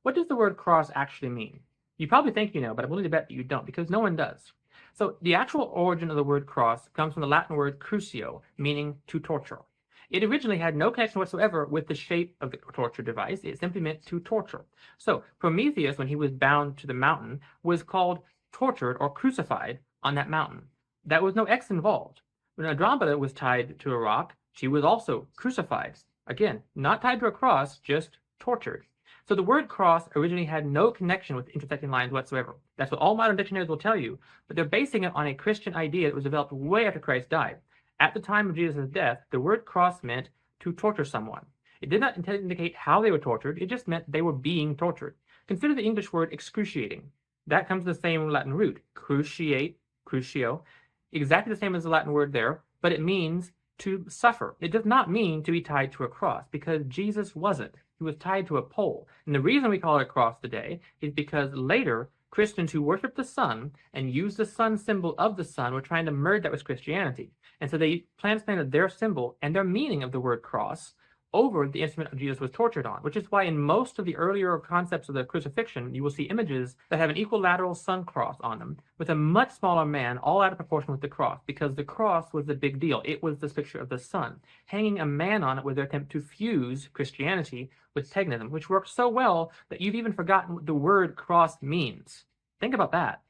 What does the word cross actually mean? You probably think you know, but I'm willing to bet that you don't, because no one does. So the actual origin of the word cross comes from the Latin word crucio, meaning to torture. It originally had no connection whatsoever with the shape of the torture device. It simply meant to torture. So Prometheus, when he was bound to the mountain, was called tortured or crucified on that mountain. That was no X involved. When Andromeda was tied to a rock, she was also crucified. Again, not tied to a cross, just tortured. So the word cross originally had no connection with intersecting lines whatsoever. That's what all modern dictionaries will tell you, but they're basing it on a Christian idea that was developed way after Christ died. At the time of Jesus' death, the word cross meant to torture someone. It did not indicate how they were tortured, it just meant they were being tortured. Consider the English word excruciating. That comes from the same Latin root, cruciate, crucio, exactly the same as the Latin word there, but it means to suffer. It does not mean to be tied to a cross, because Jesus wasn't. He was tied to a pole. And the reason we call it a cross today is because later Christians who worship the sun and use the sun symbol of the sun were trying to merge that with Christianity. And so they transplanted their symbol and their meaning of the word cross over the instrument Jesus was tortured on, which is why in most of the earlier concepts of the crucifixion, you will see images that have an equilateral sun cross on them with a much smaller man, all out of proportion with the cross, because the cross was the big deal. It was this picture of the sun. Hanging a man on it was their attempt to fuse Christianity with paganism, which worked so well that you've even forgotten what the word cross means. Think about that.